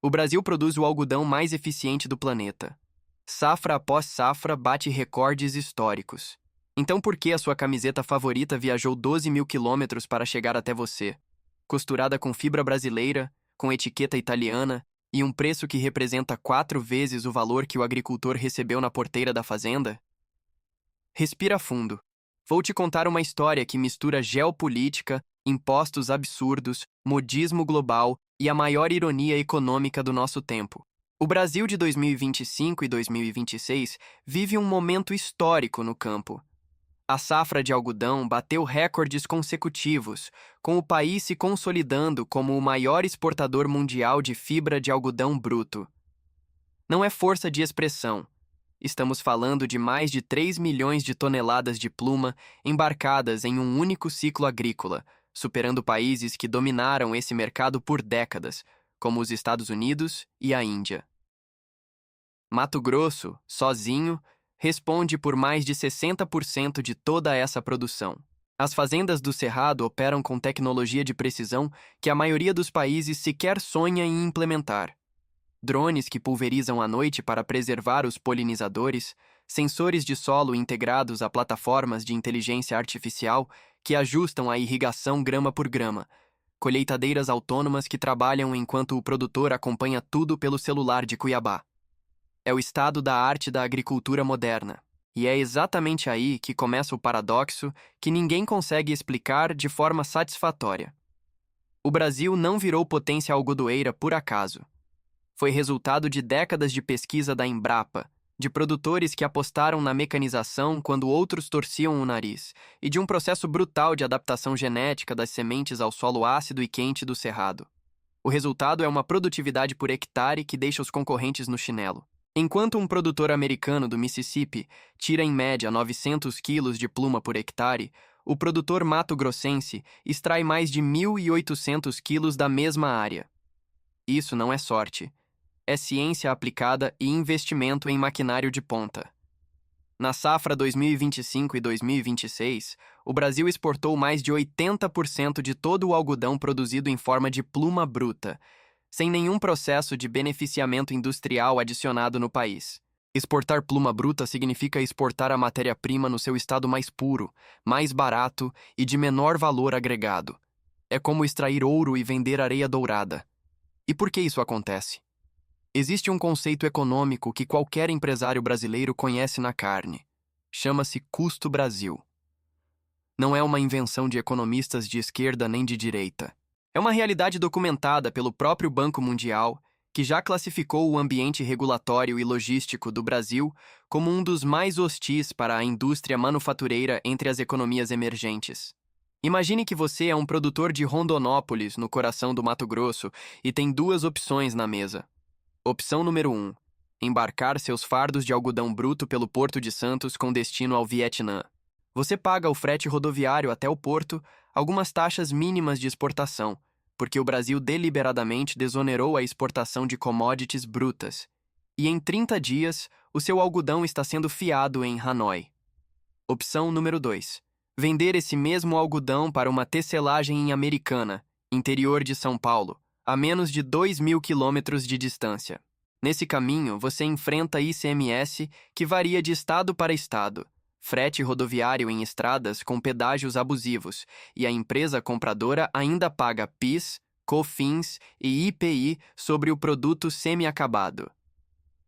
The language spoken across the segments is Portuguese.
O Brasil produz o algodão mais eficiente do planeta. Safra após safra bate recordes históricos. Então por que a sua camiseta favorita viajou 12 mil quilômetros para chegar até você? Costurada com fibra brasileira, com etiqueta italiana e um preço que representa 4 vezes o valor que o agricultor recebeu na porteira da fazenda? Respira fundo. Vou te contar uma história que mistura geopolítica, impostos absurdos, modismo global e a maior ironia econômica do nosso tempo. O Brasil de 2025 e 2026 vive um momento histórico no campo. A safra de algodão bateu recordes consecutivos, com o país se consolidando como o maior exportador mundial de fibra de algodão bruto. Não é força de expressão. Estamos falando de mais de 3 milhões de toneladas de pluma embarcadas em um único ciclo agrícola, superando países que dominaram esse mercado por décadas, como os Estados Unidos e a Índia. Mato Grosso, sozinho, responde por mais de 60% de toda essa produção. As fazendas do Cerrado operam com tecnologia de precisão que a maioria dos países sequer sonha em implementar. Drones que pulverizam à noite para preservar os polinizadores, sensores de solo integrados a plataformas de inteligência artificial que ajustam a irrigação grama por grama, colheitadeiras autônomas que trabalham enquanto o produtor acompanha tudo pelo celular de Cuiabá. É o estado da arte da agricultura moderna. E é exatamente aí que começa o paradoxo que ninguém consegue explicar de forma satisfatória. O Brasil não virou potência algodoeira por acaso. Foi resultado de décadas de pesquisa da Embrapa, de produtores que apostaram na mecanização quando outros torciam o nariz, e de um processo brutal de adaptação genética das sementes ao solo ácido e quente do Cerrado. O resultado é uma produtividade por hectare que deixa os concorrentes no chinelo. Enquanto um produtor americano do Mississippi tira em média 900 quilos de pluma por hectare, o produtor mato-grossense extrai mais de 1.800 quilos da mesma área. Isso não é sorte. É ciência aplicada e investimento em maquinário de ponta. Na safra 2025 e 2026, o Brasil exportou mais de 80% de todo o algodão produzido em forma de pluma bruta, sem nenhum processo de beneficiamento industrial adicionado no país. Exportar pluma bruta significa exportar a matéria-prima no seu estado mais puro, mais barato e de menor valor agregado. É como extrair ouro e vender areia dourada. E por que isso acontece? Existe um conceito econômico que qualquer empresário brasileiro conhece na carne. Chama-se custo Brasil. Não é uma invenção de economistas de esquerda nem de direita. É uma realidade documentada pelo próprio Banco Mundial, que já classificou o ambiente regulatório e logístico do Brasil como um dos mais hostis para a indústria manufatureira entre as economias emergentes. Imagine que você é um produtor de Rondonópolis, no coração do Mato Grosso, e tem duas opções na mesa. Opção número 1. Embarcar seus fardos de algodão bruto pelo Porto de Santos com destino ao Vietnã. Você paga o frete rodoviário até o porto, algumas taxas mínimas de exportação, porque o Brasil deliberadamente desonerou a exportação de commodities brutas. E em 30 dias, o seu algodão está sendo fiado em Hanoi. Opção número 2. Vender esse mesmo algodão para uma tecelagem em Americana, interior de São Paulo, a menos de 2.000 quilômetros de distância. Nesse caminho, você enfrenta ICMS, que varia de estado para estado, frete rodoviário em estradas com pedágios abusivos, e a empresa compradora ainda paga PIS, COFINS e IPI sobre o produto semi-acabado.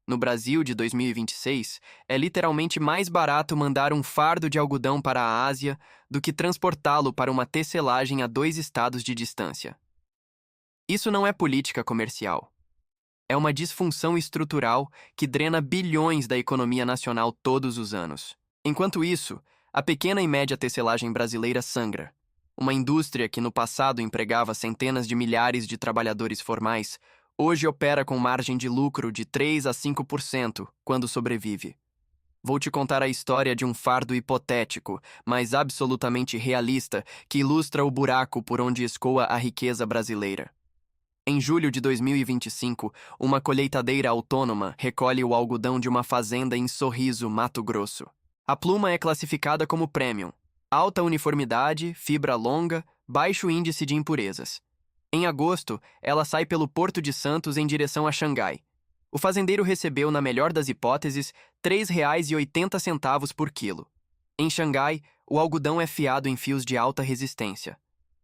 No Brasil de 2026, é literalmente mais barato mandar um fardo de algodão para a Ásia do que transportá-lo para uma tecelagem a 2 estados de distância. Isso não é política comercial. É uma disfunção estrutural que drena bilhões da economia nacional todos os anos. Enquanto isso, a pequena e média tecelagem brasileira sangra. Uma indústria que no passado empregava centenas de milhares de trabalhadores formais, hoje opera com margem de lucro de 3 a 5% quando sobrevive. Vou te contar a história de um fardo hipotético, mas absolutamente realista, que ilustra o buraco por onde escoa a riqueza brasileira. Em julho de 2025, uma colheitadeira autônoma recolhe o algodão de uma fazenda em Sorriso, Mato Grosso. A pluma é classificada como premium, alta uniformidade, fibra longa, baixo índice de impurezas. Em agosto, ela sai pelo Porto de Santos em direção a Xangai. O fazendeiro recebeu, na melhor das hipóteses, R$ 3,80 por quilo. Em Xangai, o algodão é fiado em fios de alta resistência.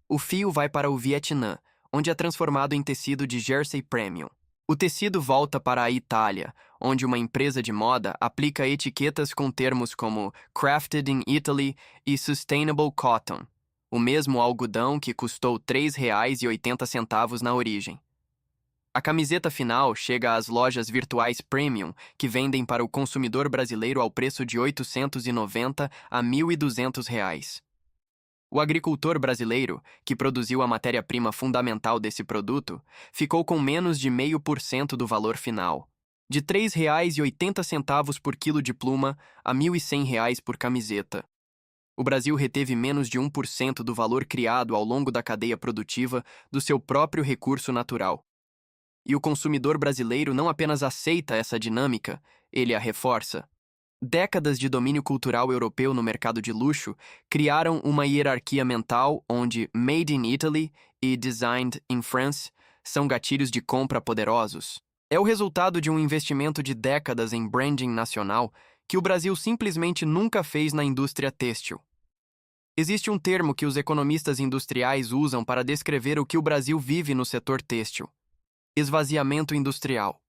O fio vai para o Vietnã, onde é transformado em tecido de Jersey Premium. O tecido volta para a Itália, onde uma empresa de moda aplica etiquetas com termos como Crafted in Italy e Sustainable Cotton, o mesmo algodão que custou R$ 3,80 na origem. A camiseta final chega às lojas virtuais Premium, que vendem para o consumidor brasileiro ao preço de R$ 890 a R$ 1.200. O agricultor brasileiro, que produziu a matéria-prima fundamental desse produto, ficou com menos de 0,5% do valor final, de R$ 3,80 por quilo de pluma a R$ 1.100 por camiseta. O Brasil reteve menos de 1% do valor criado ao longo da cadeia produtiva do seu próprio recurso natural. E o consumidor brasileiro não apenas aceita essa dinâmica, ele a reforça. Décadas de domínio cultural europeu no mercado de luxo criaram uma hierarquia mental onde Made in Italy e Designed in France são gatilhos de compra poderosos. É o resultado de um investimento de décadas em branding nacional que o Brasil simplesmente nunca fez na indústria têxtil. Existe um termo que os economistas industriais usam para descrever o que o Brasil vive no setor têxtil: esvaziamento industrial.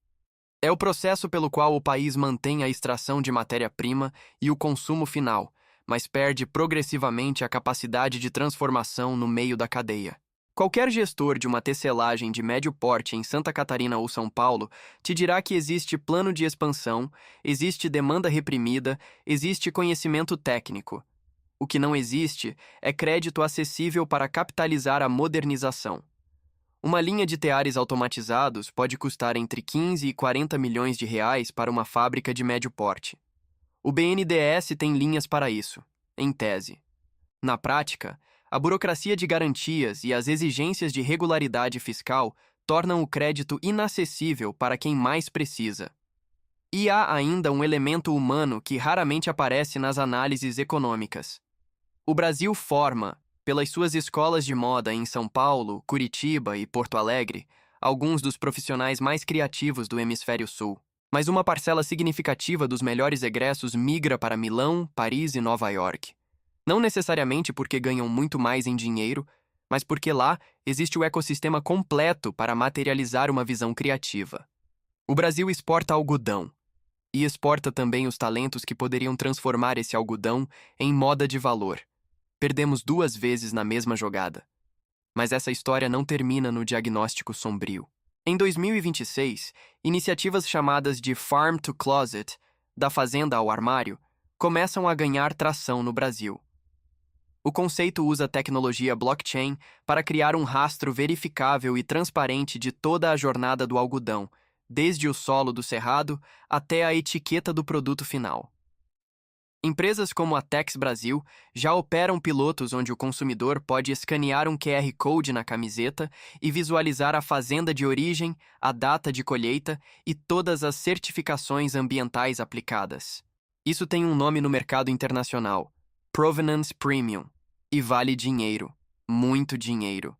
É o processo pelo qual o país mantém a extração de matéria-prima e o consumo final, mas perde progressivamente a capacidade de transformação no meio da cadeia. Qualquer gestor de uma tecelagem de médio porte em Santa Catarina ou São Paulo te dirá que existe plano de expansão, existe demanda reprimida, existe conhecimento técnico. O que não existe é crédito acessível para capitalizar a modernização. Uma linha de teares automatizados pode custar entre 15 e 40 milhões de reais para uma fábrica de médio porte. O BNDES tem linhas para isso, em tese. Na prática, a burocracia de garantias e as exigências de regularidade fiscal tornam o crédito inacessível para quem mais precisa. E há ainda um elemento humano que raramente aparece nas análises econômicas. O Brasil forma, pelas suas escolas de moda em São Paulo, Curitiba e Porto Alegre, alguns dos profissionais mais criativos do Hemisfério Sul. Mas uma parcela significativa dos melhores egressos migra para Milão, Paris e Nova York. Não necessariamente porque ganham muito mais em dinheiro, mas porque lá existe o ecossistema completo para materializar uma visão criativa. O Brasil exporta algodão, e exporta também os talentos que poderiam transformar esse algodão em moda de valor. Perdemos 2 vezes na mesma jogada. Mas essa história não termina no diagnóstico sombrio. Em 2026, iniciativas chamadas de Farm to Closet, da fazenda ao armário, começam a ganhar tração no Brasil. O conceito usa tecnologia blockchain para criar um rastro verificável e transparente de toda a jornada do algodão, desde o solo do cerrado até a etiqueta do produto final. Empresas como a Tex Brasil já operam pilotos onde o consumidor pode escanear um QR Code na camiseta e visualizar a fazenda de origem, a data de colheita e todas as certificações ambientais aplicadas. Isso tem um nome no mercado internacional: Provenance Premium, e vale dinheiro, muito dinheiro.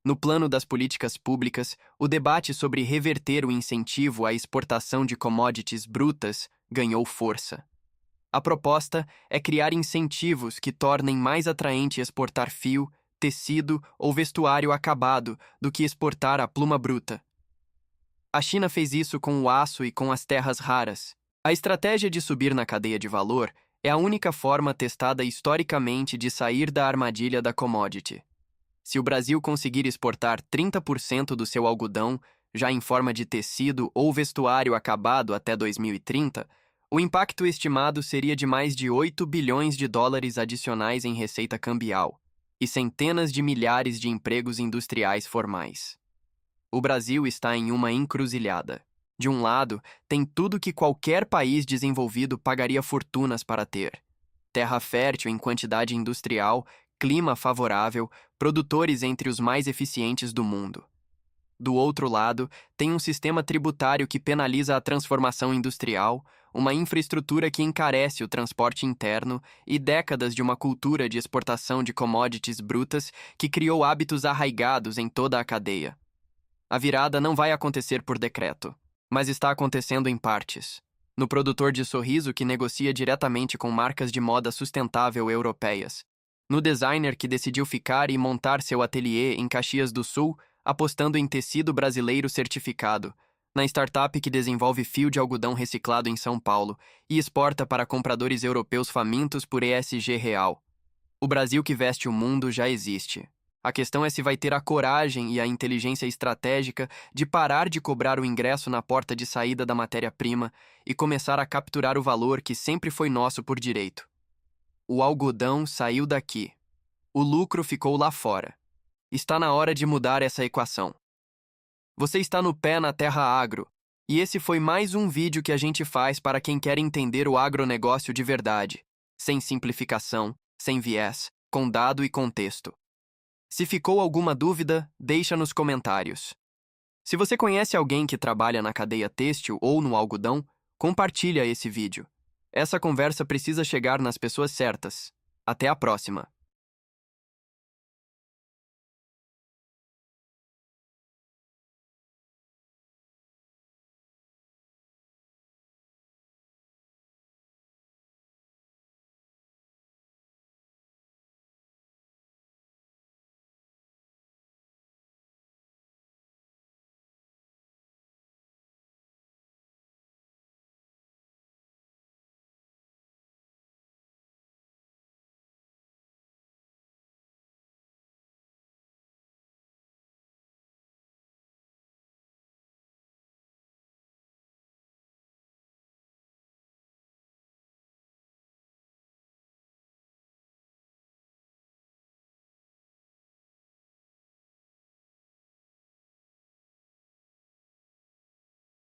No plano das políticas públicas, o debate sobre reverter o incentivo à exportação de commodities brutas ganhou força. A proposta é criar incentivos que tornem mais atraente exportar fio, tecido ou vestuário acabado do que exportar a pluma bruta. A China fez isso com o aço e com as terras raras. A estratégia de subir na cadeia de valor é a única forma testada historicamente de sair da armadilha da commodity. Se o Brasil conseguir exportar 30% do seu algodão, já em forma de tecido ou vestuário acabado até 2030, o impacto estimado seria de mais de 8 bilhões de dólares adicionais em receita cambial e centenas de milhares de empregos industriais formais. O Brasil está em uma encruzilhada. De um lado, tem tudo que qualquer país desenvolvido pagaria fortunas para ter: terra fértil em quantidade industrial, clima favorável, produtores entre os mais eficientes do mundo. Do outro lado, tem um sistema tributário que penaliza a transformação industrial, uma infraestrutura que encarece o transporte interno e décadas de uma cultura de exportação de commodities brutas que criou hábitos arraigados em toda a cadeia. A virada não vai acontecer por decreto, mas está acontecendo em partes. No produtor de sorriso que negocia diretamente com marcas de moda sustentável europeias. No designer que decidiu ficar e montar seu ateliê em Caxias do Sul, apostando em tecido brasileiro certificado. Na startup que desenvolve fio de algodão reciclado em São Paulo e exporta para compradores europeus famintos por ESG real. O Brasil que veste o mundo já existe. A questão é se vai ter a coragem e a inteligência estratégica de parar de cobrar o ingresso na porta de saída da matéria-prima e começar a capturar o valor que sempre foi nosso por direito. O algodão saiu daqui. O lucro ficou lá fora. Está na hora de mudar essa equação. Você está no Pé na Terra Agro, e esse foi mais um vídeo que a gente faz para quem quer entender o agronegócio de verdade, sem simplificação, sem viés, com dado e contexto. Se ficou alguma dúvida, deixa nos comentários. Se você conhece alguém que trabalha na cadeia têxtil ou no algodão, compartilha esse vídeo. Essa conversa precisa chegar nas pessoas certas. Até a próxima!